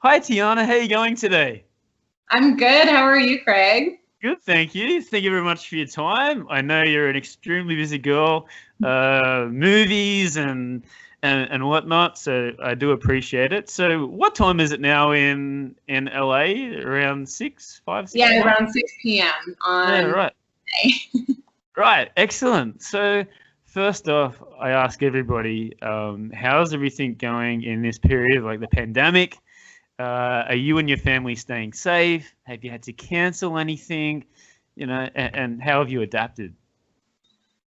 Hi, Tiana. How are you going today? I'm good. How are you, Craig? Good, thank you. Thank you very much for your time. I know you're an extremely busy girl, movies and whatnot, so I do appreciate it. So, what time is it now in LA? Around 6, 5, 6 Yeah, o'clock? around 6 p.m. Yeah, on right. Monday. Right, excellent. So, first off, I ask everybody, how's everything going in this period of like the pandemic? Are you and your family staying safe? Have you had to cancel anything? And how have you adapted?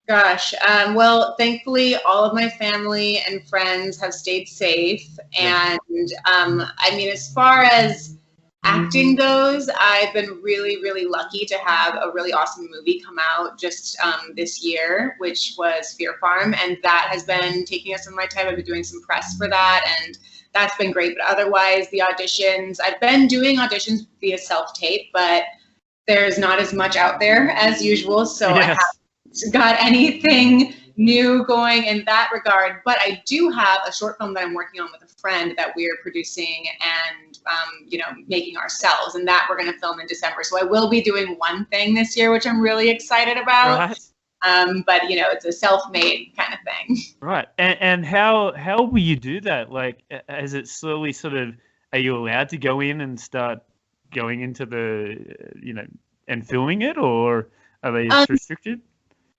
Gosh, well, thankfully, all of my family and friends have stayed safe. Yeah. And I mean, as far as acting goes, I've been really, really lucky to have a really awesome movie come out just this year, which was Fear Pharm. And that has been taking up some of my time. I've been doing some press for that, and that's been great. But otherwise, the auditions, I've been doing auditions via self-tape, but there's not as much out there as usual. So I Yes. haven't got anything new going in that regard. But I do have a short film that I'm working on with a friend that we're producing and, making ourselves. And that we're going to film in December. So I will be doing one thing this year, which I'm really excited about. Right. But, it's a self-made kind of thing. Right. And how will you do that? Like, as it slowly sort of, are you allowed to go in and start going into and filming it, or are they restricted?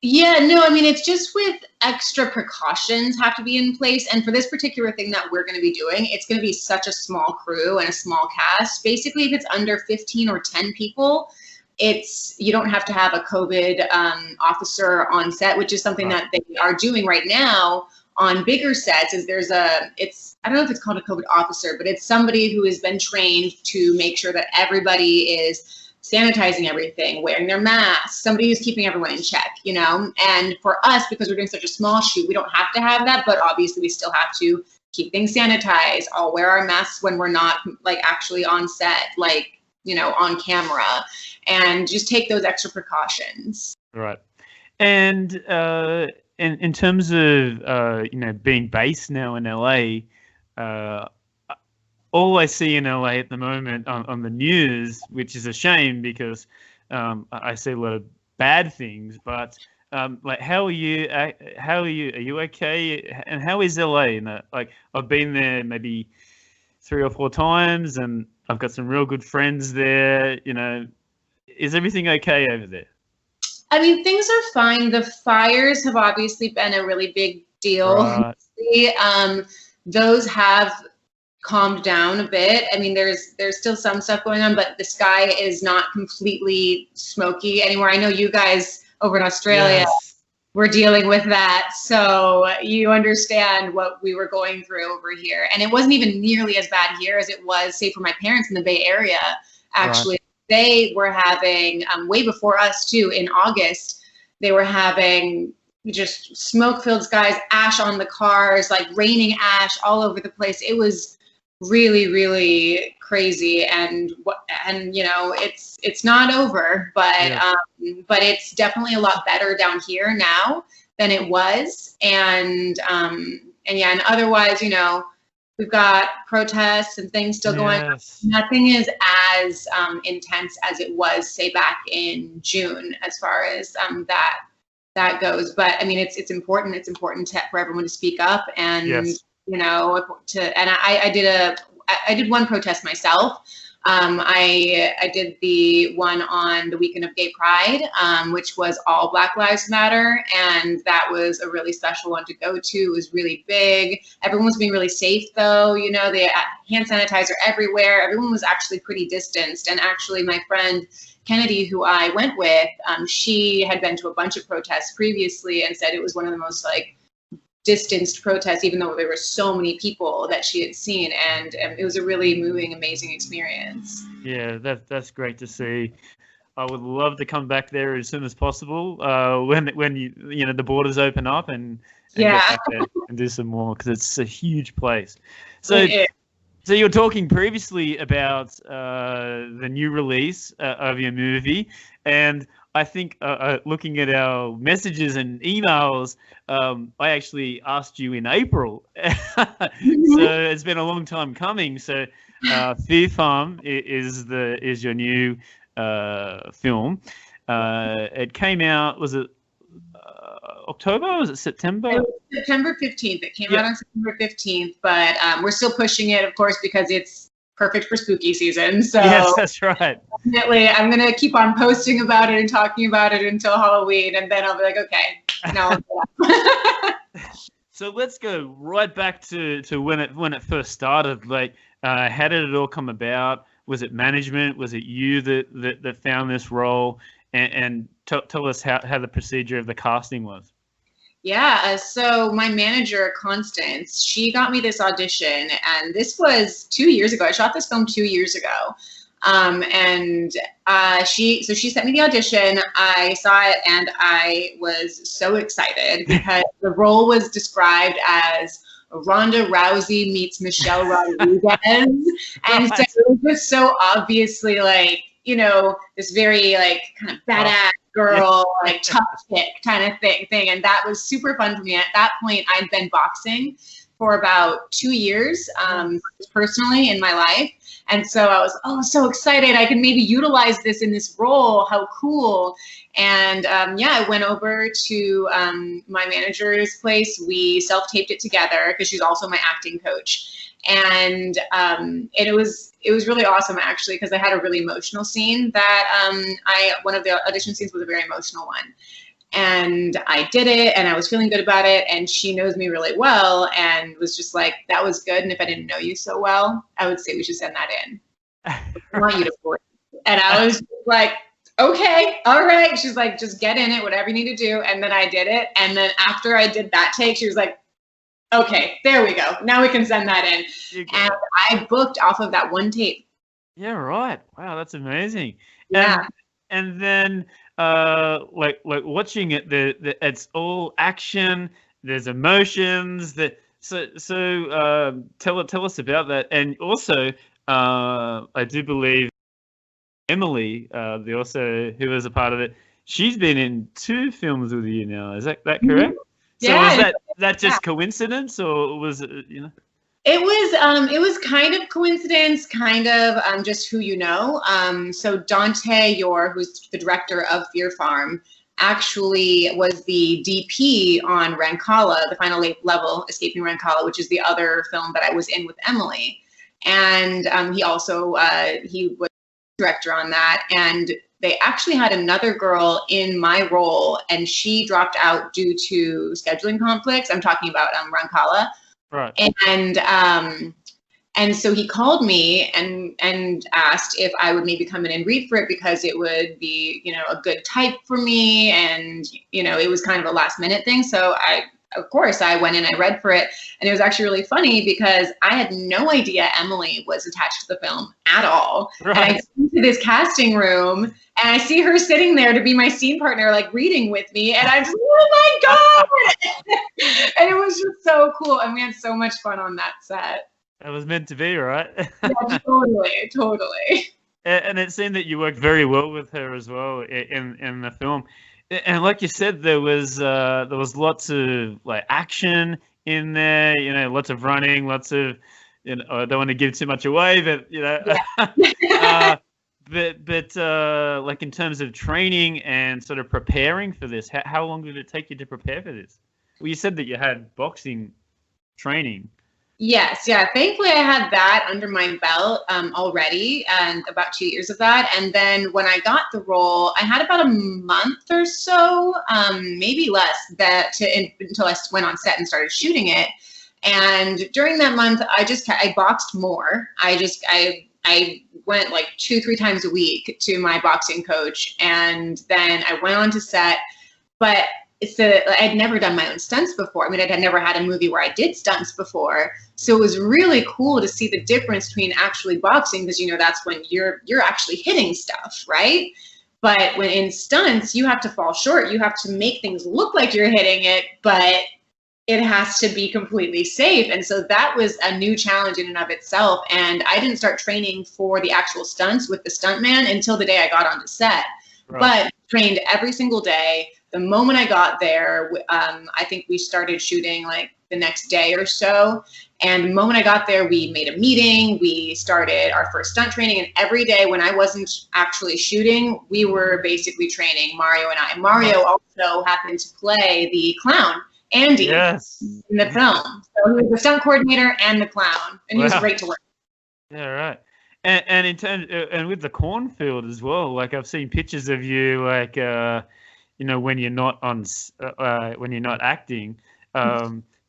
Yeah, no, I mean, it's just with extra precautions have to be in place. And for this particular thing that we're going to be doing, it's going to be such a small crew and a small cast. Basically, if it's under 15 or 10 people, you don't have to have a COVID officer on set, which is something that they are doing right now on bigger sets. I don't know if it's called a COVID officer, but it's somebody who has been trained to make sure that everybody is sanitizing everything, wearing their masks, somebody who's keeping everyone in check, And for us, because we're doing such a small shoot, we don't have to have that, but obviously we still have to keep things sanitized. I'll wear our masks when we're not like actually on set, on camera, and just take those extra precautions. Right. And in terms of being based now in LA, all I see in LA at the moment on the news, which is a shame because I see a lot of bad things. But how are you? Are you okay? And how is LA? Like, I've been there maybe 3 or 4 times, and I've got some real good friends there. Is everything okay over there? I mean, things are fine. The fires have obviously been a really big deal. Right. Those have calmed down a bit. I mean, there's still some stuff going on, but the sky is not completely smoky anymore. I know you guys over in Australia were dealing with that, so you understand what we were going through over here. And it wasn't even nearly as bad here as it was, say, for my parents in the Bay Area. Actually, they were having, way before us too, in August, they were having just smoke-filled skies, ash on the cars, like raining ash all over the place. It was really, really crazy, and it's not over, but it's definitely a lot better down here now than it was, and otherwise, we've got protests and things still going on. Nothing is as intense as it was, say, back in June, as far as that goes. But I mean, it's important. It's important for everyone to speak up, and I did one protest myself. I did the one on the weekend of Gay Pride, which was all Black Lives Matter, and that was a really special one to go to. It was really big. Everyone was being really safe, though. They had hand sanitizer everywhere. Everyone was actually pretty distanced, and actually my friend Kennedy, who I went with, she had been to a bunch of protests previously and said it was one of the most distanced protests, even though there were so many people that she had seen, and it was a really moving, amazing experience. Yeah, that's great to see. I would love to come back there as soon as possible when the borders open up and get back there and do some more, because it's a huge place. So you were talking previously about the new release of your movie, and I think looking at our messages and emails, I actually asked you in April. So it's been a long time coming. So Fear Pharm is your new film. It came out, was it October? Was it September? It was September 15th. It came out on September 15th, but we're still pushing it, of course, because it's perfect for spooky season. So yes, that's right. Definitely, I'm going to keep on posting about it and talking about it until Halloween, and then I'll be like, okay, now I'll go. So let's go right back to when it first started. Like, how did it all come about? Was it management? Was it you that found this role? And tell us how the procedure of the casting was. Yeah, so my manager, Constance, she got me this audition, and this was 2 years ago. I shot this film 2 years ago. She sent me the audition. I saw it and I was so excited because the role was described as Ronda Rousey meets Michelle Rodriguez. And so it was just so obviously like, you know, this very like kind of badass girl, like tough chick kind of thing. And that was super fun for me. At that point, I'd been boxing for about 2 years, personally in my life. And so I was, so excited. I can maybe utilize this in this role. How cool. And I went over to my manager's place. We self-taped it together because she's also my acting coach. And it was really awesome, actually, because I had a really emotional scene that one of the audition scenes was a very emotional one. And I did it and I was feeling good about it. And she knows me really well and was just like, that was good. And if I didn't know you so well, I would say we should send that in. I want you to voice. And I was like, okay, all right. She's like, just get in it, whatever you need to do. And then I did it. And then after I did that take, she was like, okay, there we go. Now we can send that in. And I booked off of that one tape. Yeah, right. Wow, that's amazing. Yeah. And then like watching it, it's all action. There's emotions. So tell us about that. And also, I do believe Emily, who was a part of it, she's been in 2 films with you now. Is that correct? So yeah, was that just coincidence, or was it, you know? It was kind of coincidence, kind of just who you know. So Dante York, who's the director of Fear Pharm, actually was the DP on Rancala, the final level, Escaping Rancala, which is the other film that I was in with Emily. And he also he was director on that. And they actually had another girl in my role, and she dropped out due to scheduling conflicts. I'm talking about Rancala. Right. And so he called me and asked if I would maybe come in and read for it because it would be, you know, a good type for me. And, you know, it was kind of a last minute thing. So of course, I went in, I read for it. And it was actually really funny because I had no idea Emily was attached to the film at all. Right. And I came to this casting room and I see her sitting there to be my scene partner, like reading with me. And I'm just, oh my God. And it was just so cool. And we had so much fun on that set. It was meant to be, right? Yeah, totally. And it seemed that you worked very well with her as well in the film. And like you said, there was lots of like action in there, you know, lots of running, lots of, you know, I don't want to give too much away, but you know, yeah. but like in terms of training and sort of preparing for this, how long did it take you to prepare for this? Well, you said that you had boxing training. Yes, yeah. Thankfully, I had that under my belt already, and about 2 years of that. And then when I got the role, I had about a month or so, maybe less, until I went on set and started shooting it. And during that month, I boxed more. I went like 2-3 times a week to my boxing coach, and then I went on to set. But I'd never done my own stunts before. I mean, I'd never had a movie where I did stunts before. So it was really cool to see the difference between actually boxing, because, you know, that's when you're actually hitting stuff, right? But when in stunts, you have to fall short. You have to make things look like you're hitting it, but it has to be completely safe. And so that was a new challenge in and of itself. And I didn't start training for the actual stunts with the stuntman until the day I got onto set. Right. But trained every single day. The moment I got there, I think we started shooting like the next day or so. And the moment I got there, we made a meeting. We started our first stunt training. And every day when I wasn't actually shooting, we were basically training, Mario and I. Mario also happened to play the clown, Andy, in the film. So he was the stunt coordinator and the clown. And he was great to work with. Yeah, right. And in terms, and with the cornfield as well, like I've seen pictures of you, like when you're not when you're not acting,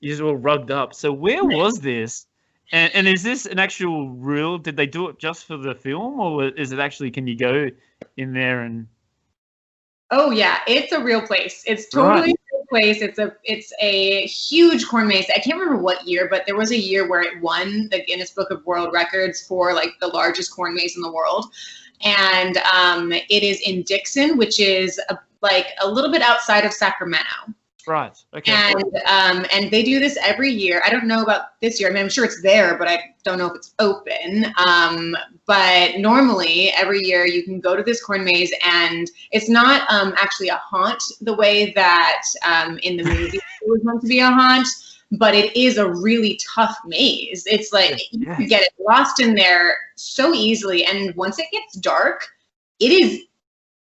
you're all rugged up. So where was this? And is this an actual real? Did they do it just for the film, or is it actually? Can you go in there and? Oh yeah, it's a real place. It's totally a real place. It's a huge corn maze. I can't remember what year, but there was a year where it won the Guinness Book of World Records for like the largest corn maze in the world. And it is in Dixon, which is like a little bit outside of Sacramento. Right. Okay. And they do this every year. I don't know about this year. I mean, I'm sure it's there, but I don't know if it's open. But normally every year you can go to this corn maze, and it's not actually a haunt the way that in the movie it was meant to be a haunt, but it is a really tough maze. It's like you can get lost in there so easily, and once it gets dark, it is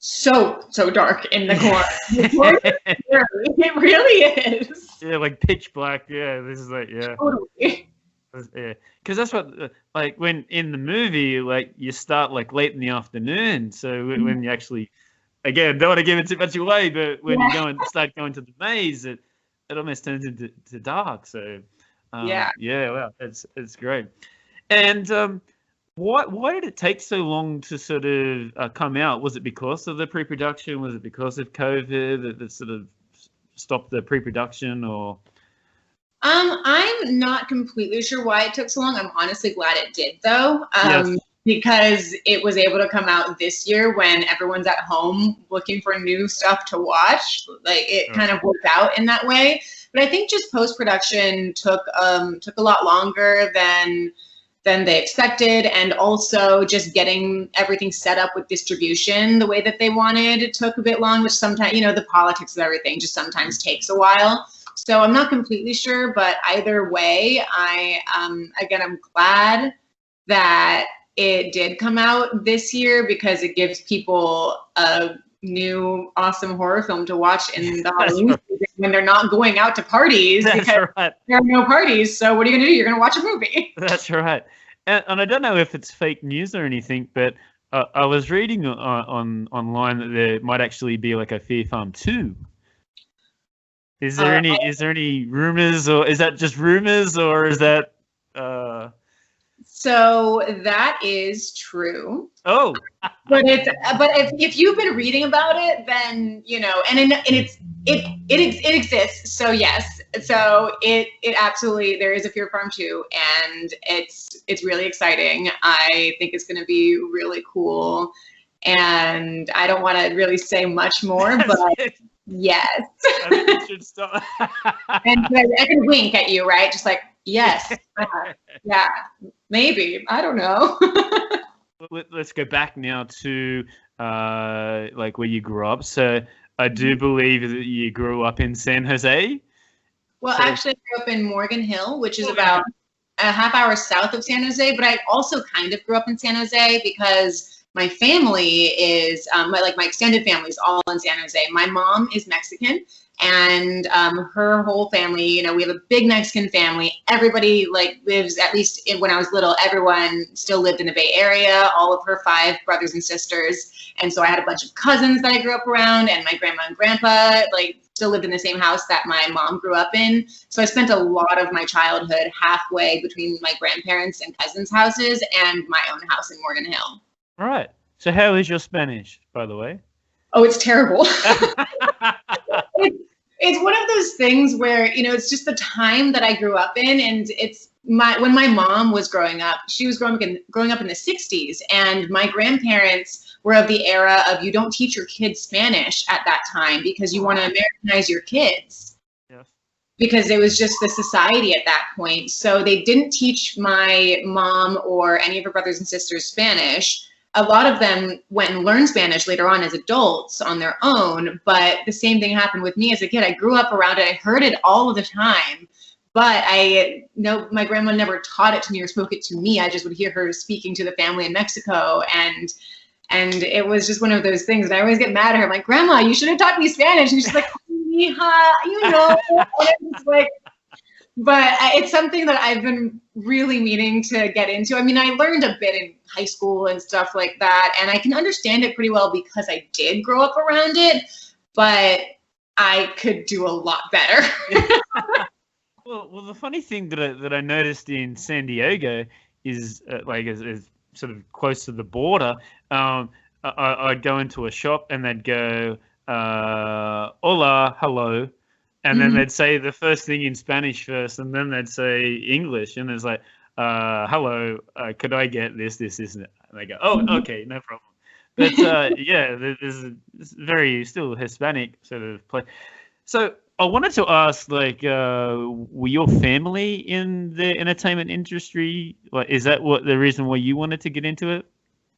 so dark in the corner. It really is. Yeah, like pitch black. Yeah, this is like Totally. Yeah, because that's what like when in the movie, like you start like late in the afternoon. So when you actually, again, don't want to give it too much away, but when you start going to the maze, it almost turns into dark. So wow, it's great. And why did it take so long to sort of come out? Was it because of the pre-production? Was it because of COVID that sort of stopped the pre-production, or? I'm not completely sure why it took so long. I'm honestly glad it did, though, because it was able to come out this year when everyone's at home looking for new stuff to watch. Like it kind of worked out in that way. But I think just post-production took a lot longer than they expected, and also just getting everything set up with distribution the way that they wanted. It took a bit long, which sometimes, the politics of everything just sometimes takes a while. So I'm not completely sure, but either way, I'm glad that it did come out this year, because it gives people a new awesome horror film to watch in the Halloween season when they're not going out to parties because there are no parties. So what are you going to do? You're going to watch a movie. That's right. And I don't know if it's fake news or anything, but I was reading online that there might actually be like a Fear Pharm 2. Is there any rumors, or is that just rumors, or is that? So that is true. Oh, but if you've been reading about it, then it exists. So yes, so it absolutely, there is a Fear Pharm 2, and it's really exciting. I think it's going to be really cool, and I don't want to really say much more, but. Yes. I think you should stop. And I can wink at you, right? Just like, yes. Yeah, maybe. I don't know. Let's go back now to like where you grew up. So I do believe that you grew up in San Jose. Well, actually, I grew up in Morgan Hill, which is about a half hour south of San Jose. But I also kind of grew up in San Jose because my family is, my extended family is all in San Jose. My mom is Mexican, and her whole family, we have a big Mexican family. Everybody lives, at least when I was little, everyone still lived in the Bay Area, all of her 5 brothers and sisters. And so I had a bunch of cousins that I grew up around, and my grandma and grandpa still lived in the same house that my mom grew up in. So I spent a lot of my childhood halfway between my grandparents' and cousins' houses and my own house in Morgan Hill. Right. So how is your Spanish, by the way? Oh, it's terrible. It's one of those things where, it's just the time that I grew up in, and when my mom was growing up, she was growing up in the 60s, and my grandparents were of the era of you don't teach your kids Spanish at that time because you want to Americanize your kids. Yes. Because it was just the society at that point. So they didn't teach my mom or any of her brothers and sisters Spanish. A lot of them went and learned Spanish later on as adults on their own, but the same thing happened with me as a kid. I grew up around it. I heard it all of the time, But I know my grandma never taught it to me or spoke it to me. I just would hear her speaking to the family in Mexico, and it was just one of those things. And I always get mad at her. I'm like, Grandma, you should have taught me Spanish. And she's like, mija, you know. It's like, but it's something that I've been really meaning to get into. I mean, I learned a bit in high school and stuff like that, and I can understand it pretty well because I did grow up around it, but I could do a lot better. Well, the funny thing that I noticed in San Diego is is sort of close to the border. I'd go into a shop and they'd go, "Hola, hello," and then they'd say the first thing in Spanish first, and then they'd say English, and it's like, "Hello, could I get this, and they go, "Oh, okay, no problem." But yeah, there's a very still Hispanic sort of place. So I wanted to ask, like, were your family in the entertainment industry? Like, is that what the reason why you wanted to get into it?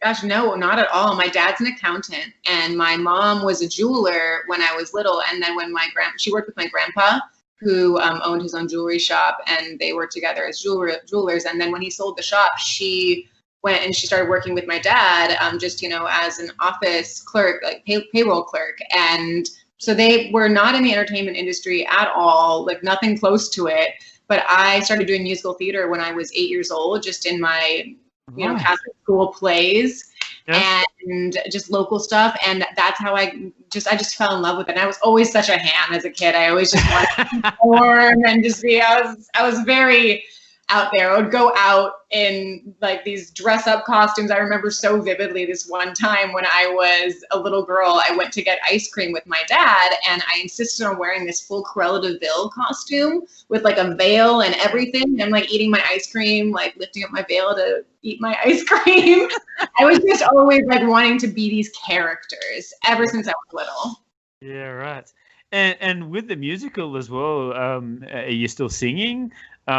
Gosh, no, not at all. My dad's an accountant, and my mom was a jeweler when I was little. And then when she worked with my grandpa, who owned his own jewelry shop, and they worked together as jewelers. And then when he sold the shop, she went and she started working with my dad, just, you know, as an office clerk, like payroll clerk. And so they were not in the entertainment industry at all, like nothing close to it. But I started doing musical theater when I was 8 years old, just in my, you know, Catholic school plays and just local stuff. And that's how I just fell in love with it. And I was always such a ham as a kid. I always just wanted to perform and just be, I was very out there. I would go out in like these dress up costumes. I remember so vividly this one time when I was a little girl, I went to get ice cream with my dad, and I insisted on wearing this full Cruella de Vil costume with like a veil and everything. I'm like eating my ice cream, like lifting up my veil to eat my ice cream. I was just always like wanting to be these characters ever since I was little. Yeah, right. And with the musical as well, are you still singing?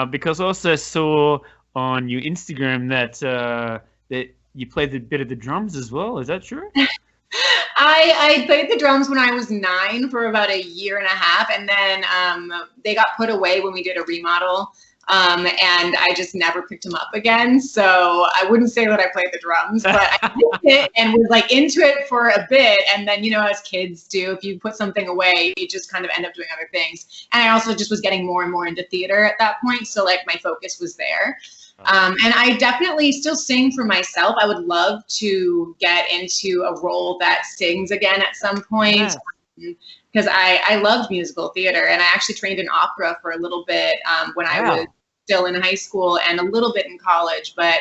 Because I also saw on your Instagram that you played a bit of the drums as well. Is that true? I played the drums when I was 9 for about a year and a half, and then they got put away when we did a remodel, and I just never picked them up again. So I wouldn't say that I played the drums, but I did it and was like into it for a bit. And then, you know, as kids do, if you put something away, you just kind of end up doing other things. And I also just was getting more and more into theater at that point. So like my focus was there. And I definitely still sing for myself. I would love to get into a role that sings again at some point. Because I loved musical theater, and I actually trained in opera for a little bit when I was still in high school and a little bit in college, but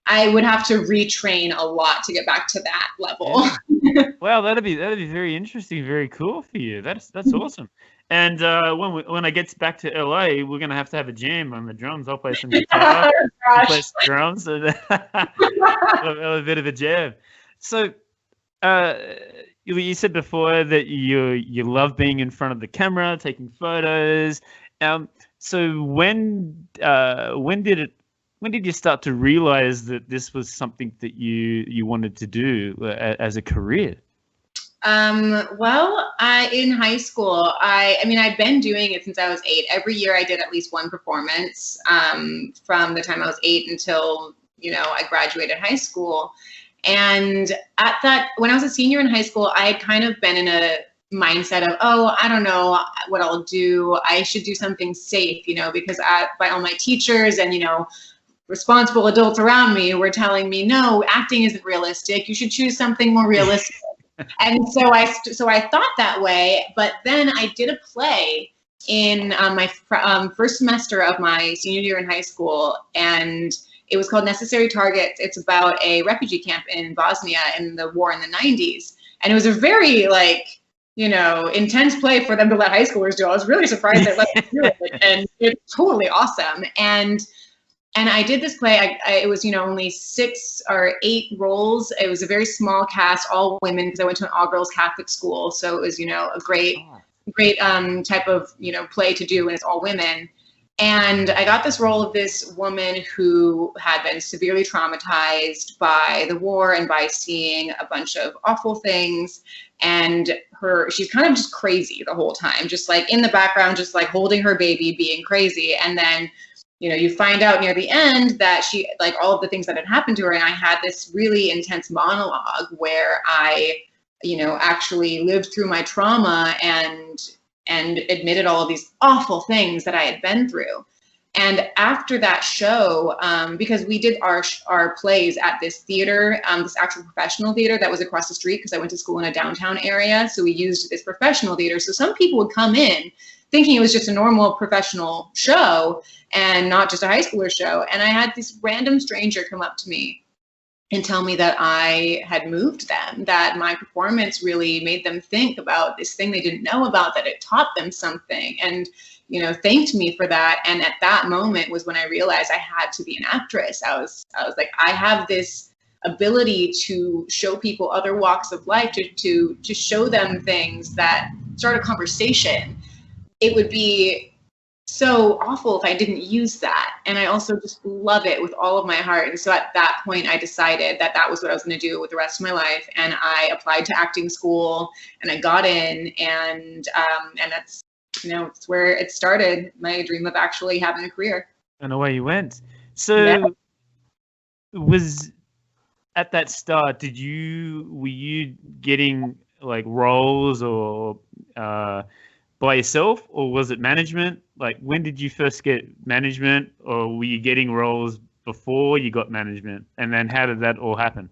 I would have to retrain a lot to get back to that level. Yeah. Well, that'd be very interesting, very cool for you. That's awesome. And when I get back to LA, we're gonna have to have a jam on the drums. I'll play some guitar, you play some drums, and a bit of a jam. So, you said before that you love being in front of the camera, taking photos. So when did you start to realize that this was something that you wanted to do as a career? Well, in high school, I mean, I've been doing it since I was 8. Every year I did at least one performance, from the time I was 8 until, you know, I graduated high school. And when I was a senior in high school, I had kind of been in a mindset of, oh, I don't know what I'll do. I should do something safe, you know, because by all my teachers and, you know, responsible adults around me were telling me, no, acting isn't realistic. You should choose something more realistic. And so I thought that way, but then I did a play in my first semester of my senior year in high school, and it was called Necessary Targets. It's about a refugee camp in Bosnia in the war in the 90s. And it was a very, like, you know, intense play for them to let high schoolers do. I was really surprised they let them do it, and it's totally awesome. And I did this play. It was, you know, only 6 or 8 roles. It was a very small cast, all women, because I went to an all-girls Catholic school. So it was, you know, a great type of, you know, play to do when it's all women. And I got this role of this woman who had been severely traumatized by the war and by seeing a bunch of awful things. And she's kind of just crazy the whole time, just like in the background, just like holding her baby, being crazy. And then, you know, you find out near the end that she, like, all of the things that had happened to her. And I had this really intense monologue where I, you know, actually lived through my trauma and admitted all of these awful things that I had been through. And after that show, because we did our plays at this theater, this actual professional theater that was across the street, because I went to school in a downtown area. So we used this professional theater. So some people would come in thinking it was just a normal professional show and not just a high schooler show. And I had this random stranger come up to me and tell me that I had moved them, that my performance really made them think about this thing they didn't know about, that it taught them something, and, you know, thanked me for that. And at that moment was when I realized I had to be an actress. I was like, I have this ability to show people other walks of life, to show them things that start a conversation. It would be so awful if I didn't use that. And I also just love it with all of my heart. And so at that point, I decided that that was what I was going to do with the rest of my life. And I applied to acting school and I got in, and that's, you know, it's where it started, my dream of actually having a career. And away you went. So was at that start, were you getting like roles or by yourself, or was it management? Like, when did you first get management, or were you getting roles before you got management? And then how did that all happen?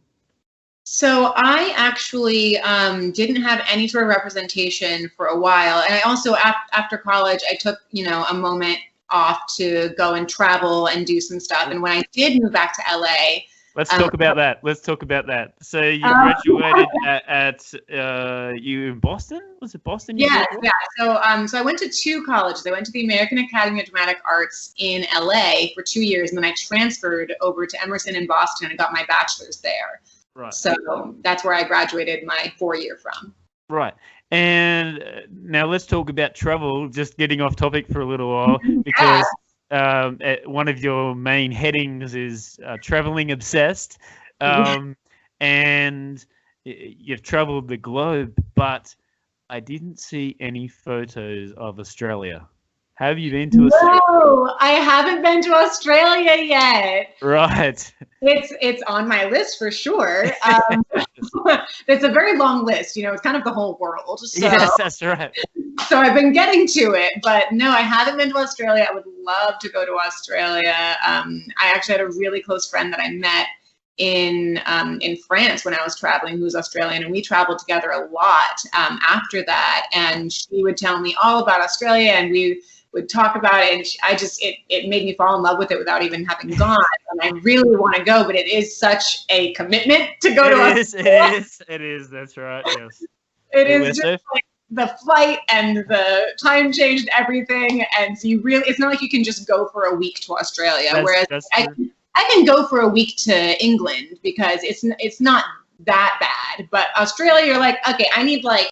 So I actually didn't have any sort of representation for a while. And I also, after college, I took, you know, a moment off to go and travel and do some stuff. And when I did move back to LA, let's talk about that. So you graduated at you in Boston? Was it Boston? Yeah. So I went to two colleges. I went to the American Academy of Dramatic Arts in LA for 2 years, and then I transferred over to Emerson in Boston and got my bachelor's there. Right. So that's where I graduated my 4-year from. Right. And now let's talk about travel, just getting off topic for a little while, because one of your main headings is traveling obsessed. And you've traveled the globe, but I didn't see any photos of Australia. Have you been to Australia? No, I haven't been to Australia yet. Right. It's on my list for sure. It's a very long list, you know, it's kind of the whole world. So, yes, that's right. So I've been getting to it, but no, I haven't been to Australia. I would love to go to Australia. I actually had a really close friend that I met in France when I was traveling, who was Australian, and we traveled together a lot after that. And she would tell me all about Australia, and we would talk about it, and it made me fall in love with it without even having gone. And I really want to go, but it is such a commitment to go to Australia. It is. That's right. Yes. It is just like the flight and the time changed everything, and so it's not like you can just go for a week to Australia. Whereas I can go for a week to England because it's not that bad. But Australia, you're like, okay, I need like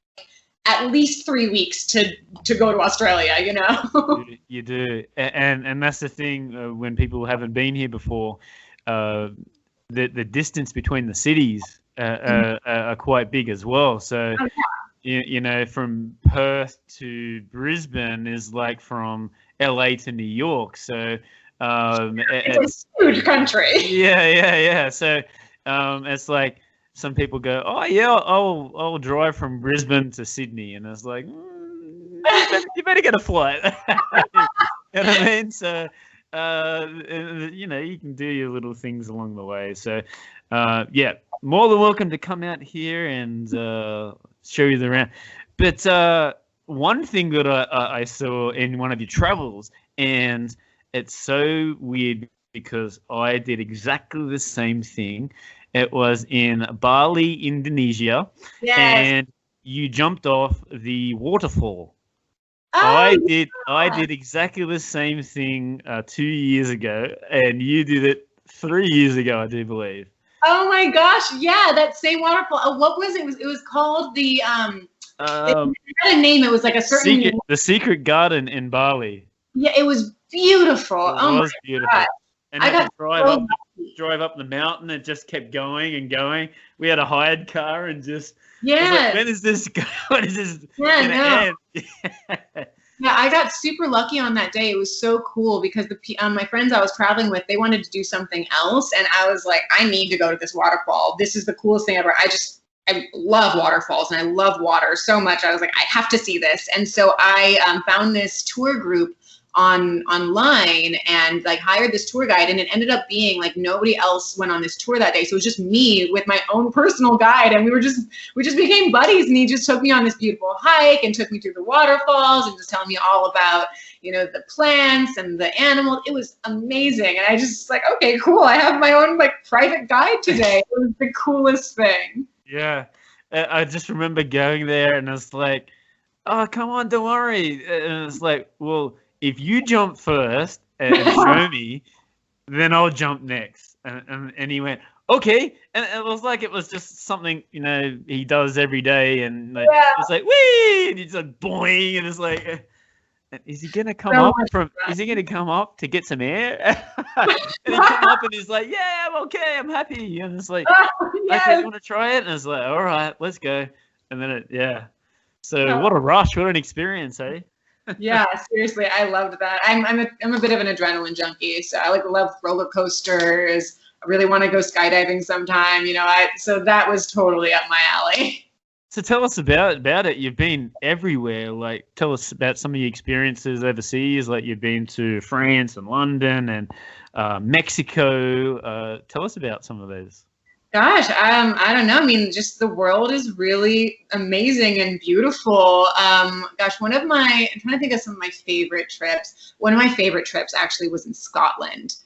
at least 3 weeks to go to Australia, you know? You do. And that's the thing, when people haven't been here before, the distance between the cities are quite big as well. So, you know, from Perth to Brisbane is like from LA to New York. So it's a huge country. Yeah. So it's like, some people go, oh yeah, I'll drive from Brisbane to Sydney, and it's like, you better get a flight. You know what I mean? So, you know, you can do your little things along the way. So, yeah, more than welcome to come out here and show you the around. But one thing that I saw in one of your travels, and it's so weird because I did exactly the same thing. It was in Bali, Indonesia, and you jumped off the waterfall. I did exactly the same thing 2 years ago, and you did it 3 years ago, I do believe. Oh my gosh! Yeah, that same waterfall. What was it? It was called the it had a name. It was like a certain the Secret Garden in Bali. Yeah, it was beautiful. It was beautiful. God. And I got drive up the mountain. It just kept going and going. We had a hired car and just like, when is this going to end? Yeah, I got super lucky on that day. It was so cool because my friends I was traveling with, they wanted to do something else, and I was like, I need to go to this waterfall. This is the coolest thing ever. I love waterfalls and I love water so much. I was like, I have to see this. And so I found this tour group online and like hired this tour guide, and it ended up being like nobody else went on this tour that day. So it was just me with my own personal guide, and we just became buddies, and he just took me on this beautiful hike and took me through the waterfalls and just telling me all about, you know, the plants and the animals. It was amazing. And I just like, okay, cool. I have my own like private guide today. It was the coolest thing. Yeah. I just remember going there and it's like, oh, come on, don't worry. And it's like, well, if you jump first and show me, then I'll jump next. And he went, okay. And it was like, it was just something, you know, he does every day. And like, it's like, whee! And he's like, boing. And it's like, is he going to come up to get some air? And he came up and he's like, yeah, I'm okay. I'm happy. And it's like, okay, you want to try it? And it's like, all right, let's go. And then So what a rush. What an experience, eh? Yeah, seriously, I loved that. I'm a bit of an adrenaline junkie, so I love roller coasters. I really want to go skydiving sometime, you know. So that was totally up my alley. So tell us about it. You've been everywhere. Like, tell us about some of your experiences overseas. Like, you've been to France and London and Mexico. Tell us about some of those. Gosh, I don't know. I mean, just the world is really amazing and beautiful. I'm trying to think of some of my favorite trips. One of my favorite trips actually was in Scotland.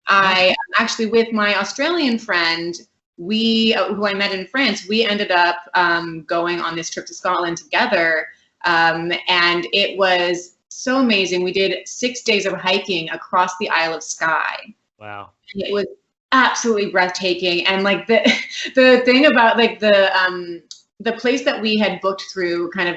I actually, with my Australian friend, who I met in France, we ended up going on this trip to Scotland together. And it was so amazing. We did 6 days of hiking across the Isle of Skye. Wow. And it was absolutely breathtaking. And like the thing about like the place that we had booked through, kind of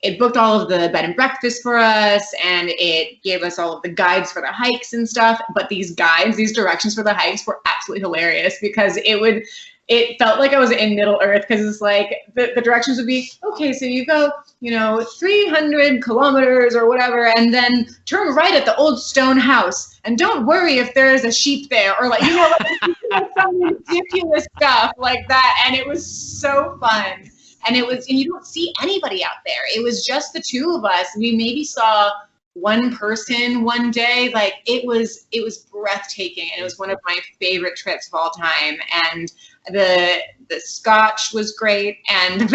it booked all of the bed and breakfast for us, and it gave us all of the guides for the hikes and stuff. But these directions for the hikes were absolutely hilarious, because it felt like I was in Middle Earth, because it's like the directions would be, okay, so you go, 300 kilometers or whatever, and then turn right at the old stone house, and don't worry if there's a sheep there, or like, like some ridiculous stuff like that. And it was so fun. And you don't see anybody out there. It was just the two of us. We maybe saw one person one day. Like, it was breathtaking, and it was one of my favorite trips of all time. And the scotch was great, and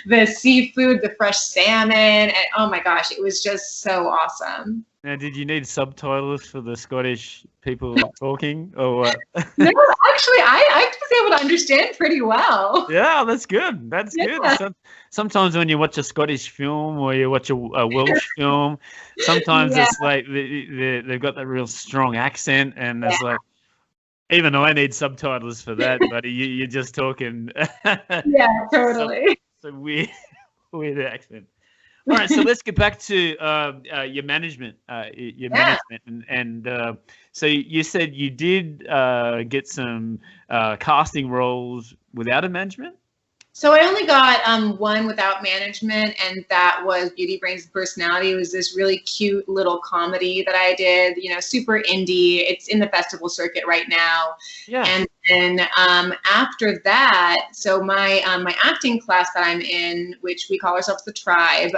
the seafood, the fresh salmon, and oh my gosh, it was just so awesome. Now, did you need subtitles for the Scottish people talking, or what? No, actually, I was able to understand pretty well. Yeah, that's good. That's good. Sometimes when you watch a Scottish film or you watch a Welsh film, sometimes it's like they've got that real strong accent, and it's like, even though I need subtitles for that, buddy, you're just talking. Yeah, totally. So weird accent. All right, so let's get back to your management. Management, and so you said you did get some casting roles without a management. So I only got one without management, and that was Beauty Brains Personality. It was this really cute little comedy that I did, super indie. It's in the festival circuit right now. Yeah. And then after that, so my acting class that I'm in, which we call ourselves the Tribe,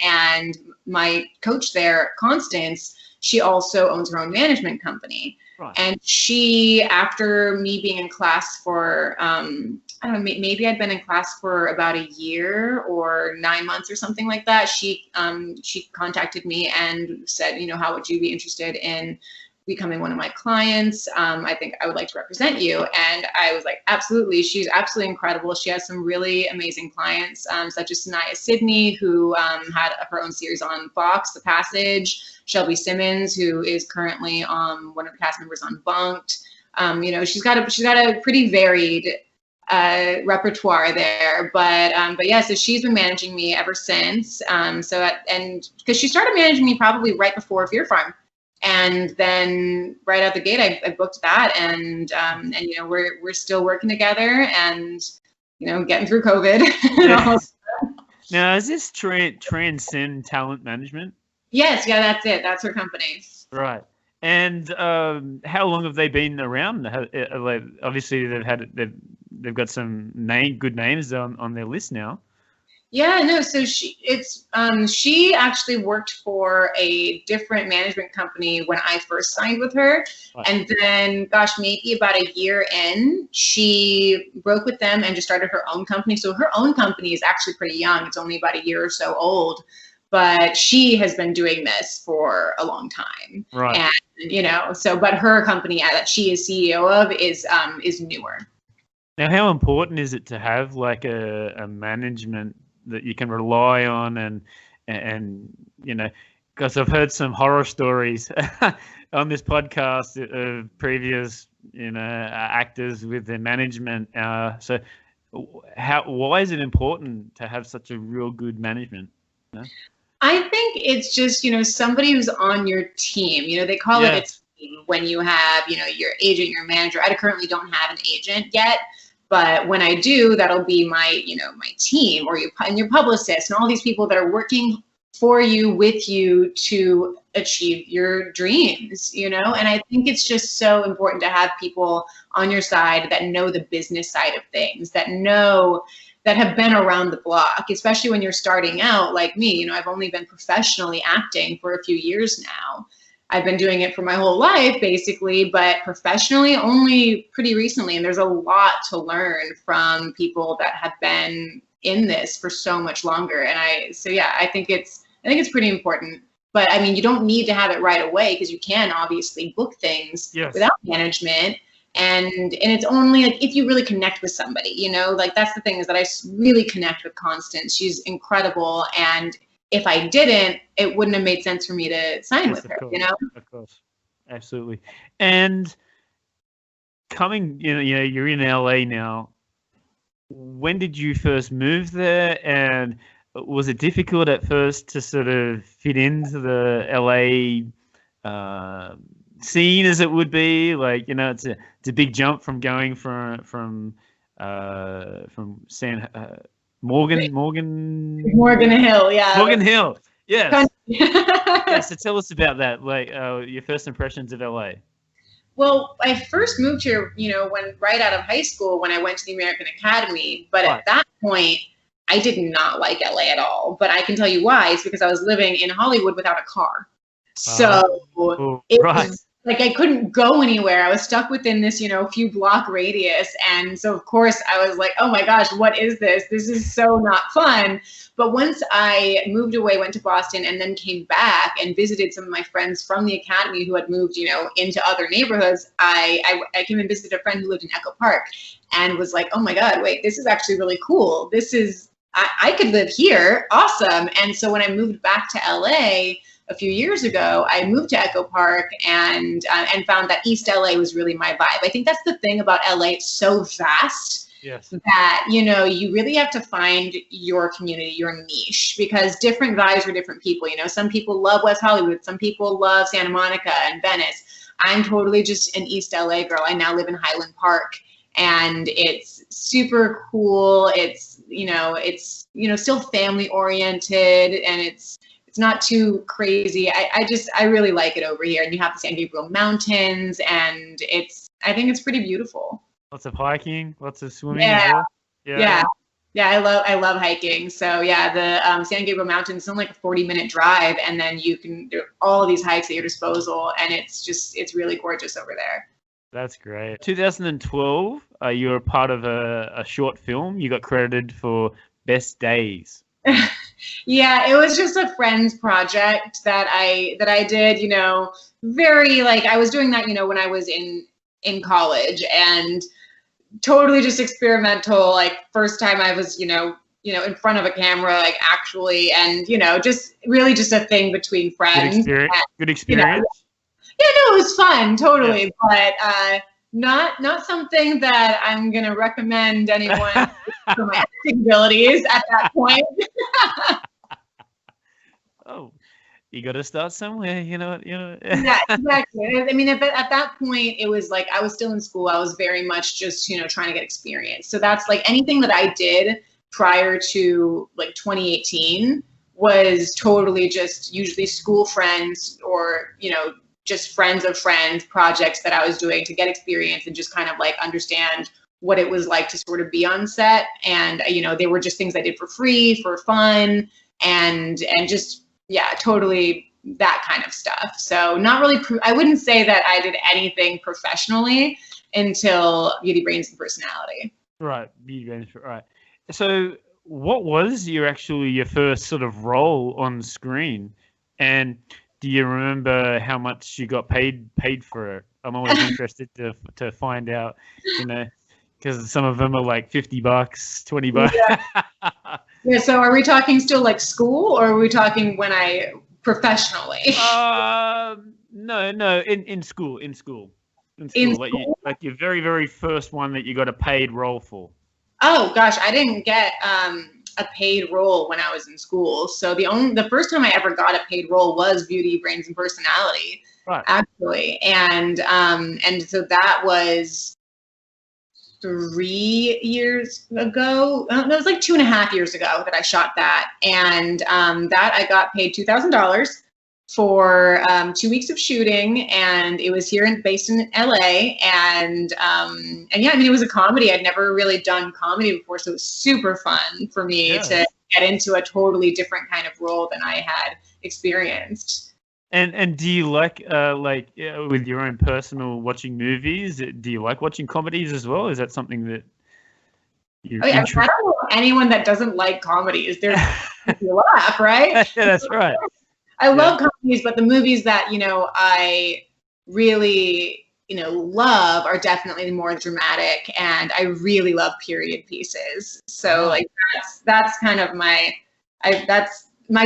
and my coach there, Constance, she also owns her own management company. Right. And she, after me being in class for, I don't know, maybe I'd been in class for about a year or 9 months or something like that. She contacted me and said, how would you be interested in becoming one of my clients? I think I would like to represent you. And I was like, absolutely. She's absolutely incredible. She has some really amazing clients, such as Sanaya Sidney, who had her own series on Fox, The Passage. Shelby Simmons, who is currently one of the cast members on Bunked. She's got a pretty varied repertoire there. But yeah, so she's been managing me ever since. And because she started managing me probably right before Fear Pharm. And then right out the gate, I booked that, and you know, we're still working together, and you know, getting through COVID. Yeah. Now, is this Transcend Talent Management? Yes, yeah, that's it. That's her company. Right. And how long have they been around? Obviously, they've got some good names on their list now. Yeah, no. So she actually worked for a different management company when I first signed with her, right. And then, gosh, maybe about a year in, she broke with them and just started her own company. So her own company is actually pretty young; it's only about a year or so old, but she has been doing this for a long time, right? And you know, but her company that she is CEO of is newer. Now, how important is it to have like a management that you can rely on, and you know, because I've heard some horror stories on this podcast of previous, you know, actors with their management. So why is it important to have such a real good management? You know? I think it's just, you know, somebody who's on your team. You know, they call it a team when you have, you know, your agent, your manager. I currently don't have an agent yet. But when I do, that'll be my, you know, my team, or your publicist, and all these people that are working for you, with you, to achieve your dreams, you know. And I think it's just so important to have people on your side that know the business side of things, that have been around the block, especially when you're starting out like me. You know, I've only been professionally acting for a few years now. I've been doing it for my whole life, basically, but professionally only pretty recently. And there's a lot to learn from people that have been in this for so much longer. And I think it's pretty important. But I mean, you don't need to have it right away, because you can obviously book things without management. And it's only like if you really connect with somebody, you know, like that's the thing, is that I really connect with Constance. She's incredible. And if I didn't, it wouldn't have made sense for me to sign with her, you know? Of course. Absolutely. And coming, you know, you're in LA now. When did you first move there? And was it difficult at first to sort of fit into the LA scene, as it would be? Like, you know, it's a big jump from going from Morgan Hill, yeah. Morgan Hill, yes. Yeah, so tell us about that, like your first impressions of LA. Well, I first moved here, you know, right out of high school, when I went to the American Academy. But at that point, I did not like LA at all. But I can tell you why. It's because I was living in Hollywood without a car. So it was like I couldn't go anywhere. I was stuck within this, you know, few block radius. And so, of course, I was like, oh my gosh, what is this? This is so not fun. But once I moved away, went to Boston, and then came back and visited some of my friends from the Academy who had moved, you know, into other neighborhoods, I came and visited a friend who lived in Echo Park, and was like, oh my God, wait, this is actually really cool. I could live here. Awesome. And so when I moved back to LA, a few years ago, I moved to Echo Park and found that East LA was really my vibe. I think that's the thing about LA. It's so vast that, you know, you really have to find your community, your niche, because different vibes for different people. You know, some people love West Hollywood. Some people love Santa Monica and Venice. I'm totally just an East LA girl. I now live in Highland Park, and it's super cool. It's still family oriented, and it's not too crazy. I really like it over here. And you have the San Gabriel Mountains, and I think it's pretty beautiful. Lots of hiking, lots of swimming. Yeah. I love hiking. So yeah, the San Gabriel Mountains is only like a 40-minute drive, and then you can do all of these hikes at your disposal, and it's really gorgeous over there. That's great. 2012, you were part of a short film. You got credited for Best Days. Yeah, it was just a friend's project that I did, you know, very like I was doing that, you know, when I was in college, and totally just experimental, like first time I was, you know, in front of a camera, like actually, and, you know, just really just a thing between friends. Good experience. You know, yeah, no, it was fun, totally. Yeah. But not something that I'm going to recommend anyone for my acting abilities at that point. Oh, you got to start somewhere, you know. Yeah, exactly. I mean, at that point, it was like I was still in school. I was very much just, trying to get experience. So that's like anything that I did prior to like 2018 was totally just usually school friends or, just friends of friends projects that I was doing to get experience and just kind of like understand what it was like to sort of be on set. And, they were just things I did for free, for fun, and just, yeah, totally that kind of stuff. So not really, I wouldn't say that I did anything professionally until Beauty, Brains, and Personality. Right, Beauty, Brains, right. So what was your first sort of role on screen? And do you remember how much you got paid for it? I'm always interested to find out, because some of them are like $50, $20. Yeah. Yeah. So are we talking still like school, or are we talking when I professionally? No, in school. Like your very, very first one that you got a paid role for. Oh gosh, I didn't get a paid role when I was in school. So the first time I ever got a paid role was Beauty, Brains, and Personality, right, actually. And so that was 3 years ago. No, it was like 2.5 years ago that I shot that. And that I got paid $2,000 for 2 weeks of shooting, and it was based in LA. And yeah, I mean, it was a comedy. I'd never really done comedy before, so it was super fun for me to get into a totally different kind of role than I had experienced. And do you like with your own personal watching movies? Do you like watching comedies as well? Is that something that I don't know anyone that doesn't like comedies. There's you laugh, right? Yeah, that's right. I love comedies, but the movies that I really love are definitely more dramatic, and I really love period pieces. So like that's kind of my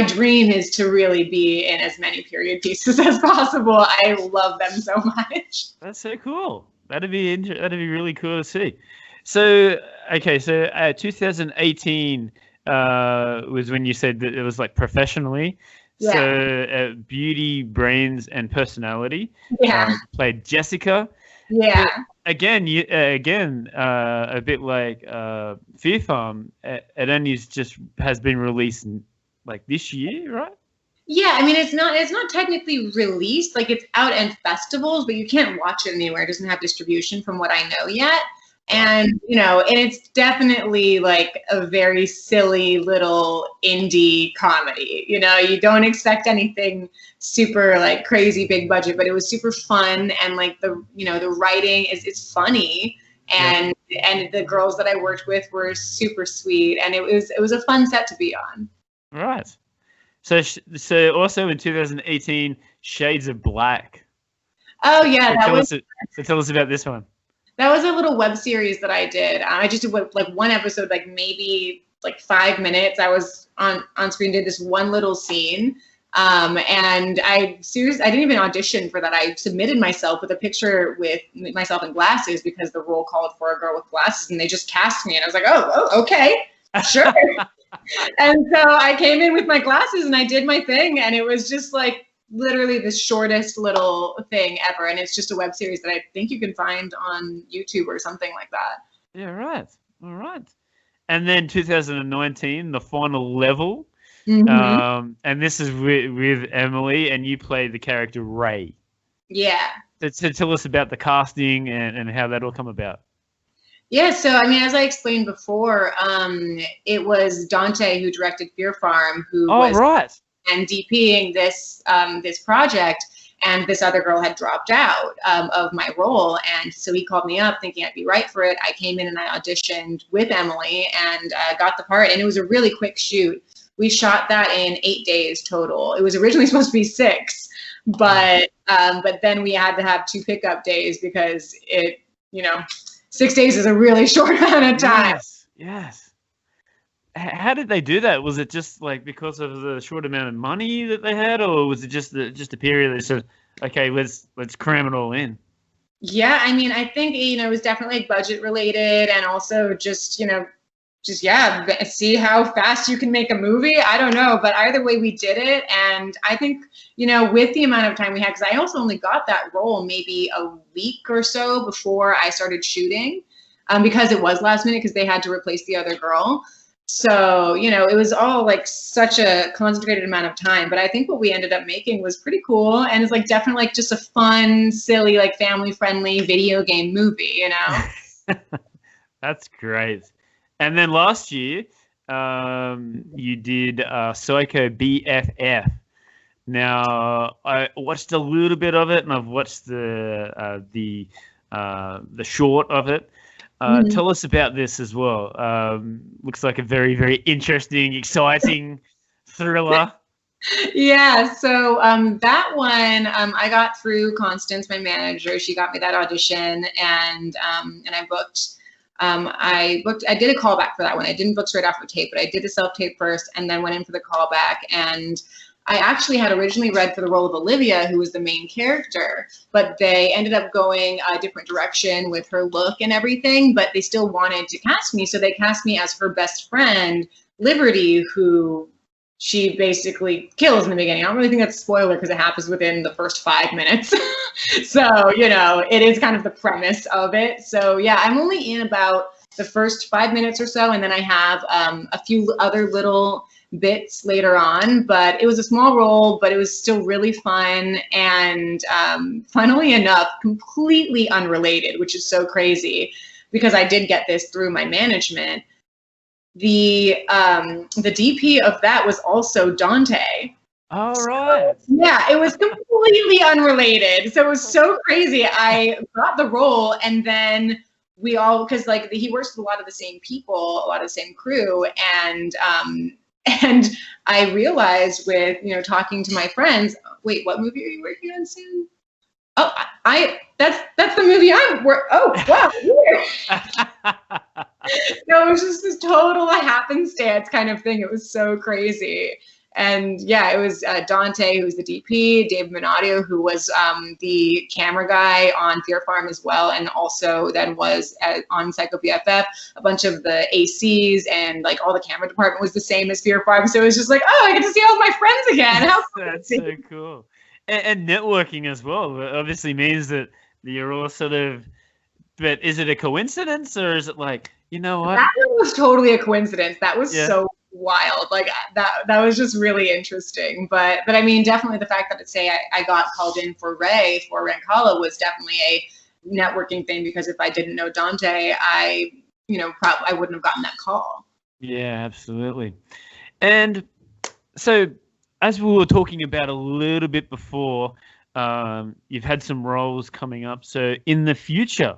dream is to really be in as many period pieces as possible. I love them so much. That's so cool. That'd be really cool to see. So 2018 was when you said that it was like professionally. Yeah. So Beauty, Brains, and Personality. Yeah. Played Jessica. Yeah. But again, a bit like Fear Pharm. It only has been released like this year, right? Yeah, I mean, it's not technically released. Like, it's out in festivals, but you can't watch it anywhere. It doesn't have distribution from what I know yet. And, and it's definitely like a very silly little indie comedy. You don't expect anything super like crazy big budget, but it was super fun. And like the writing it's funny. And the girls that I worked with were super sweet. And it was a fun set to be on. Right. So also in 2018, Shades of Black. Oh yeah. Tell us about this one. That was a little web series that I did. I just did like one episode, like maybe like 5 minutes. I was on screen, did this one little scene. And I didn't even audition for that. I submitted myself with a picture with myself in glasses because the role called for a girl with glasses, and they just cast me. And I was like, oh okay, sure. And so I came in with my glasses and I did my thing, and it was just like literally the shortest little thing ever. And it's just a web series that I think you can find on YouTube or something like that. Yeah, right. All right. And then 2019, The Final Level. Mm-hmm. And this is with Emily, and you play the character Ray. Yeah. So tell us about the casting and how that all come about. Yeah, so I mean, as I explained before, it was Dante who directed Fear Pharm, who was right. and DPing this project, and this other girl had dropped out of my role, and so he called me up thinking I'd be right for it. I came in and I auditioned with Emily and got the part, and it was a really quick shoot. We shot that in 8 days total. It was originally supposed to be 6, but then we had to have 2 pickup days because 6 days is a really short amount of time. Yes. How did they do that? Was it just like because of the short amount of money that they had, or was it just a period they said, okay, let's cram it all in? Yeah, I mean, I think, it was definitely budget related, and also just, yeah, see how fast you can make a movie. I don't know, but either way we did it. And I think, with the amount of time we had, because I also only got that role maybe a week or so before I started shooting, because it was last minute because they had to replace the other girl. So, it was all like such a concentrated amount of time, but I think what we ended up making was pretty cool. And it's like definitely like just a fun, silly, like family friendly video game movie, That's great. And then last year, you did Psycho BFF. Now, I watched a little bit of it, and I've watched the short of it. Tell us about this as well. Looks like a very, very interesting, exciting thriller. Yeah, so that one I got through Constance, my manager. She got me that audition, and I booked. I did a callback for that one. I didn't book straight off the tape, but I did a self-tape first, and then went in for the callback. And I actually had originally read for the role of Olivia, who was the main character, but they ended up going a different direction with her look and everything, but they still wanted to cast me. So they cast me as her best friend, Liberty, who she basically kills in the beginning. I don't really think that's a spoiler because it happens within the first 5 minutes. So, it is kind of the premise of it. So yeah, I'm only in about the first 5 minutes or so, and then I have a few other little bits later on, but it was a small role, but it was still really fun. And funnily enough, completely unrelated, which is so crazy because I did get this through my management. The DP of that was also Dante. All right. Yeah, it was completely unrelated. So it was so crazy. I got the role, and then we all, because like he works with a lot of the same people, a lot of the same crew, and I realized with talking to my friends, wait, what movie are you working on soon? Oh, that's the movie I'm working. Oh, wow. No, it was just this total happenstance kind of thing. It was so crazy. And yeah, it was Dante, who was the DP, David Minadio, who was the camera guy on Fear Pharm as well, and also then was on Psycho BFF. A bunch of the ACs and like all the camera department was the same as Fear Pharm. So it was just like, oh, I get to see all my friends again. How That's so cool. And networking as well obviously means that you're all sort of, but is it a coincidence or is it like, you know what? That was totally a coincidence. That was so wild. Like that was just really interesting. But I mean, definitely the fact that I got called in for Ray for Rancala was definitely a networking thing, because if I didn't know Dante, I wouldn't have gotten that call. Yeah, absolutely. And so, as we were talking about a little bit before, you've had some roles coming up. So in the future,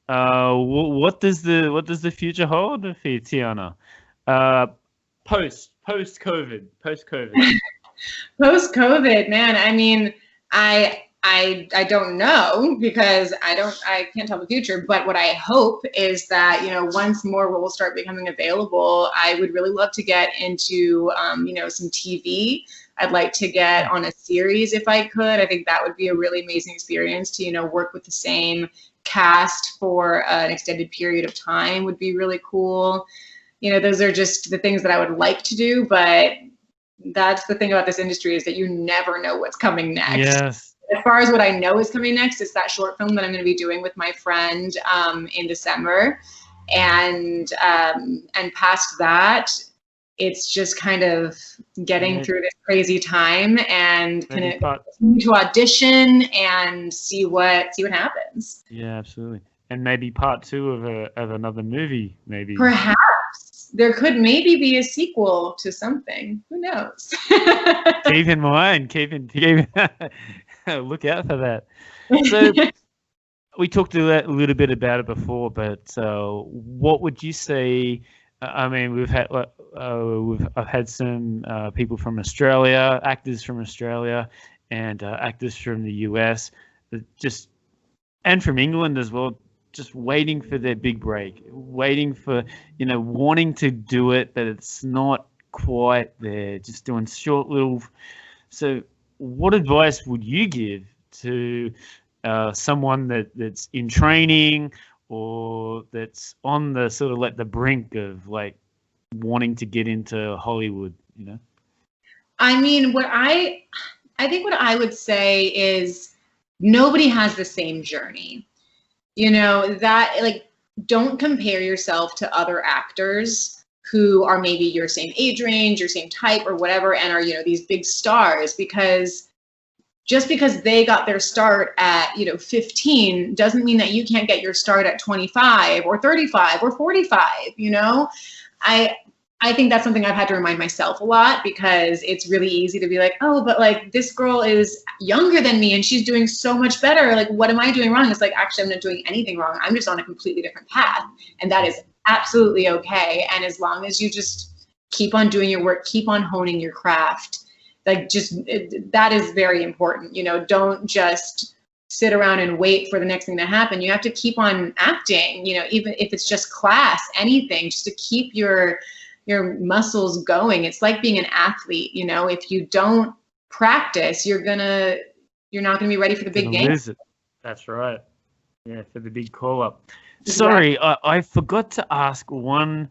what does the future hold for you, Tiana? Post COVID. Post COVID, man. I mean, I don't know, because I can't tell the future, but what I hope is that, once more roles start becoming available, I would really love to get into, some TV. I'd like to get on a series if I could. I think that would be a really amazing experience to, work with the same cast for an extended period of time would be really cool. Those are just the things that I would like to do, but that's the thing about this industry, is that you never know what's coming next. Yes. As far as what I know is coming next, it's that short film that I'm going to be doing with my friend in December. And past that, it's just kind of getting through this crazy time and continue to audition and see what happens. Yeah, absolutely. And maybe part 2 of another movie, maybe. Perhaps there could maybe be a sequel to something. Who knows? Keep in mind. Look out for that. So we talked a little bit about it before, but what would you say? I mean, I've had some people from Australia, actors from Australia, and actors from the US, and from England as well, just waiting for their big break, waiting for, wanting to do it, but it's not quite there, just doing short little. So what advice would you give to someone that's in training or that's on the sort of like the brink of like wanting to get into Hollywood, you know? I mean, I think what I would say is nobody has the same journey. You know, that like, don't compare yourself to other actors who are maybe your same age range, your same type or whatever, and are, you know, these big stars, because just because they got their start at, you know, 15 doesn't mean that you can't get your start at 25 or 35 or 45, you know? I think that's something I've had to remind myself a lot, because it's really easy to be like, oh, but like this girl is younger than me and she's doing so much better. Like, what am I doing wrong? It's like, actually, I'm not doing anything wrong. I'm just on a completely different path. And that is absolutely okay. And as long as you just keep on doing your work, keep on honing your craft, like that is very important. You know, don't just sit around and wait for the next thing to happen. You have to keep on acting, you know, even if it's just class, anything, just to keep your muscles going. It's like being an athlete, you know, if you don't practice, you're not gonna be ready for the big game. That's right. Yeah, for the big call up. Sorry, I forgot to ask one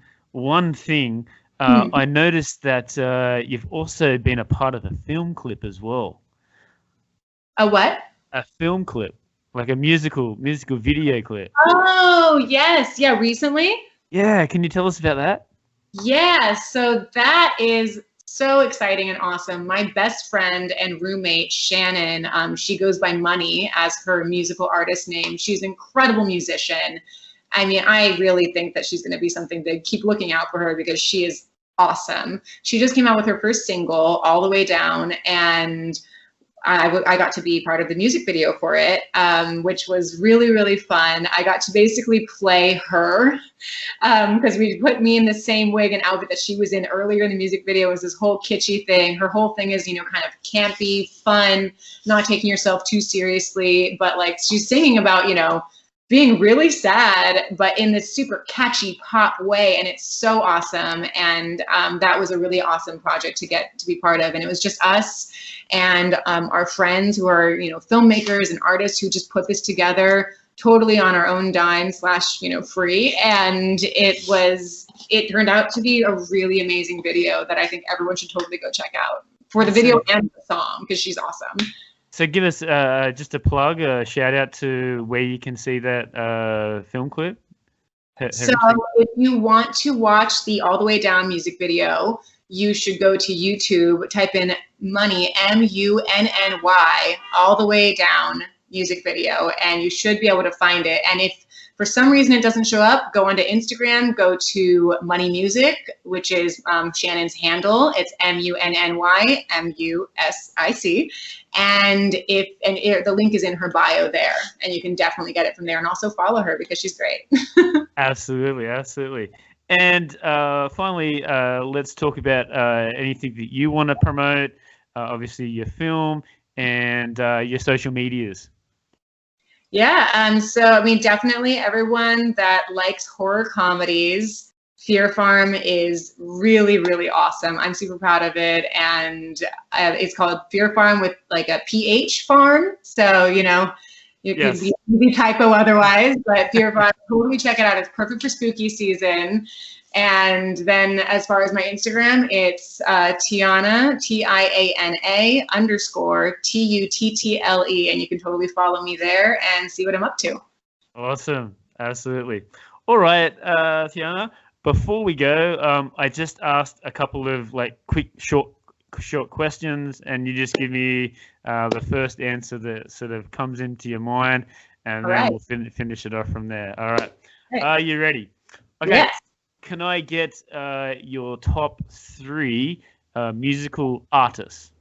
thing. I noticed that you've also been a part of a film clip as well. A what? A film clip, like a musical video clip. Oh, yes. Yeah, recently? Yeah, can you tell us about that? Yeah, so that is so exciting and awesome. My best friend and roommate, Shannon, she goes by Munny as her musical artist name. She's an incredible musician. I mean, I really think that she's going to be something big. Keep looking out for her, because she is awesome. She just came out with her first single, All the Way Down, and I got to be part of the music video for it, which was really, really fun. I got to basically play her, because we put me in the same wig and outfit that she was in earlier in the music video. It was this whole kitschy thing. Her whole thing is, you know, kind of campy, fun, not taking yourself too seriously, but like she's singing about, you know, being really sad, but in this super catchy pop way. And it's so awesome. And that was a really awesome project to get to be part of. And it was just us and our friends who are, you know, filmmakers and artists who just put this together totally on our own dime / you know, free. And it turned out to be a really amazing video that I think everyone should totally go check out, for the video and the song, because she's awesome. So give us just a plug, a shout out to where you can see that film clip. So if you want to watch the All the Way Down music video, you should go to YouTube, type in Munny, M-U-N-N-Y, All the Way Down music video, and you should be able to find it. And if for some reason it doesn't show up, go onto Instagram, go to Munny Music, which is Shannon's handle. It's M-U-N-N-Y, M-U-S-I-C. And the link is in her bio there, and you can definitely get it from there, and also follow her because she's great. Absolutely, absolutely. And finally, let's talk about anything that you want to promote. Obviously, your film and your social medias. Yeah, so I mean, definitely everyone that likes horror comedies, Fear Pharm is really, really awesome. I'm super proud of it, and it's called Fear Pharm with like a PH farm. So, you know, it could be typo otherwise, but Fear Pharm, totally check it out. It's perfect for spooky season. And then as far as my Instagram, it's Tiana, Tiana _ Tuttle, and you can totally follow me there and see what I'm up to. Awesome. Absolutely. All right, Tiana, before we go, I just asked a couple of like quick, short questions, and you just give me the first answer that sort of comes into your mind, and then we'll finish it off from there. All right. Are you ready? Okay. Yes. Can I get your top 3 musical artists?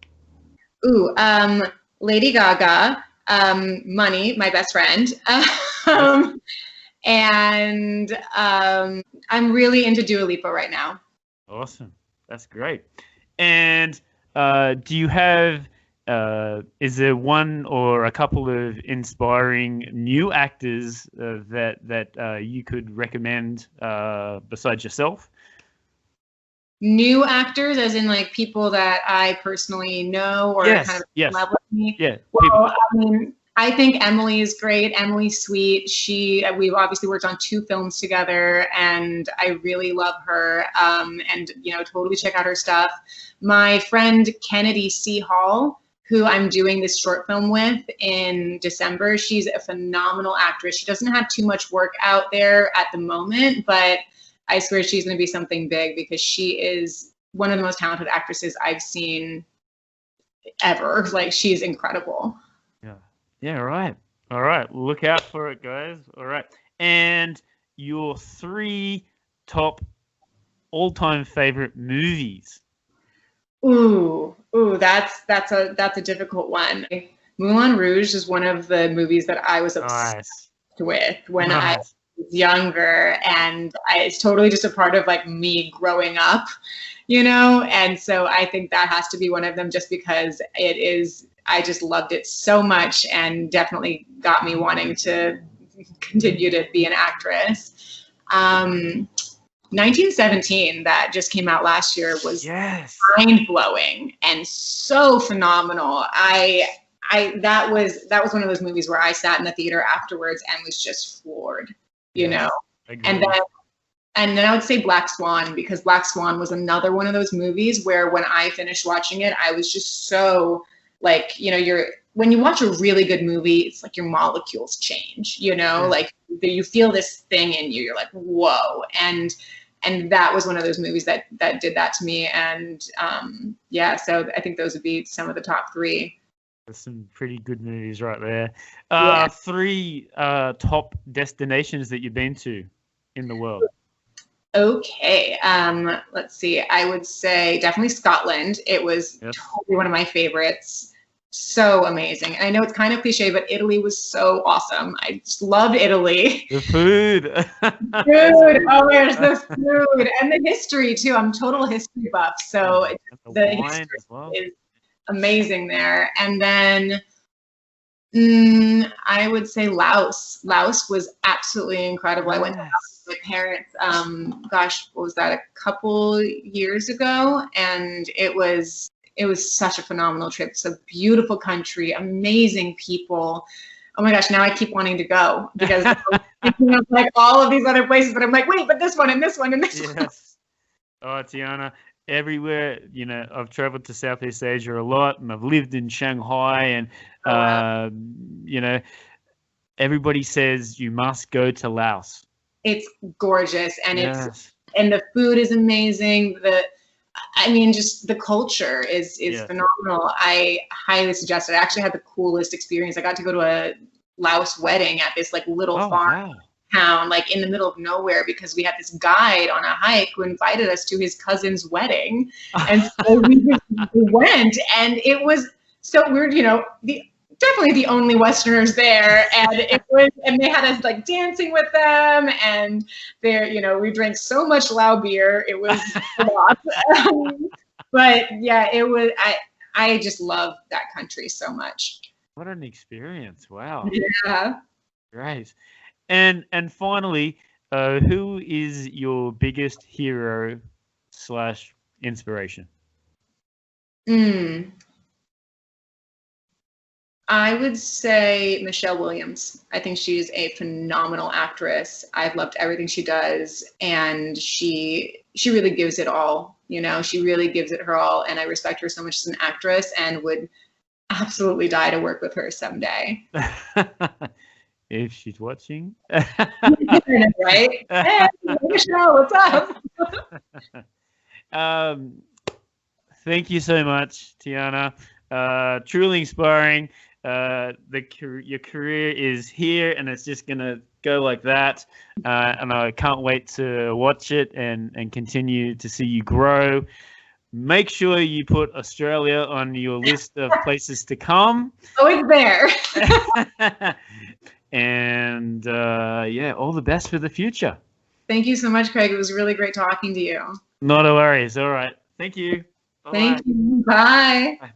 Ooh, Lady Gaga, Munny, my best friend, and I'm really into Dua Lipa right now. Awesome, that's great. And do you have? Is there one or a couple of inspiring new actors that you could recommend besides yourself? New actors, as in like people that I personally know or kind of level with me? Yeah. Well, I mean, I think Emily is great. Emily's sweet. We've obviously worked on 2 films together, and I really love her. And totally check out her stuff. My friend Kennedy C. Hall, who I'm doing this short film with in December, she's a phenomenal actress. She doesn't have too much work out there at the moment, but I swear she's going to be something big, because she is one of the most talented actresses I've seen ever. Like, she's incredible. Yeah, right. All right. Look out for it, guys. All right. And your 3 top all-time favorite movies. Ooh, that's a difficult one. Moulin Rouge is one of the movies that I was obsessed with when I was younger, and it's totally just a part of like me growing up, and so I think that has to be one of them, just because I just loved it so much, and definitely got me wanting to continue to be an actress. 1917, that just came out last year, was mind-blowing and so phenomenal. That was one of those movies where I sat in the theater afterwards and was just floored, And then I would say Black Swan, because Black Swan was another one of those movies where when I finished watching it, I was just so like, when you watch a really good movie, it's like your molecules change, like you feel this thing in you. You're like, whoa. And that was one of those movies that did that to me. And so I think those would be some of the top 3. There's some pretty good movies right there. 3 top destinations that you've been to in the world. Okay. Let's see. I would say definitely Scotland. It was totally one of my favorites. So amazing. And I know it's kind of cliche, but Italy was so awesome. I just loved Italy. The food. Dude, oh my gosh, the food. And the history too. I'm total history buff. So the history is amazing there. And then I would say Laos. Laos was absolutely incredible. I went to Laos with my parents, what was that, a couple years ago? And it was such a phenomenal trip. It's a beautiful country, amazing people. Oh my gosh, now I keep wanting to go, because I'm thinking of like all of these other places, but I'm like, wait, but this one and this one and this one. Oh, Tiana, everywhere, I've traveled to Southeast Asia a lot, and I've lived in Shanghai, and everybody says you must go to Laos. It's gorgeous, and and the food is amazing. Just the culture is phenomenal. I highly suggest it. I actually had the coolest experience. I got to go to a Laos wedding at this like little farm town, like in the middle of nowhere, because we had this guide on a hike who invited us to his cousin's wedding. And so we went, and it was so weird, definitely the only Westerners there, and they had us like dancing with them, and we drank so much Lao beer, it was a lot. But yeah, it was. I just love that country so much. What an experience! Wow. Yeah. Great. And finally, who is your biggest hero / inspiration? I would say Michelle Williams. I think she's a phenomenal actress. I've loved everything she does, and she really gives it all. She really gives it her all, and I respect her so much as an actress, and would absolutely die to work with her someday. If she's watching. Right? Hey, Michelle, what's up? Thank you so much, Tiana. Truly inspiring. Your career is here, and it's just gonna go like that. And I can't wait to watch it and continue to see you grow. Make sure you put Australia on your list of places to come. Oh, it's there. And all the best for the future. Thank you so much, Craig. It was really great talking to you. Not a worries. All right. Thank you. Thank you. Bye. Bye.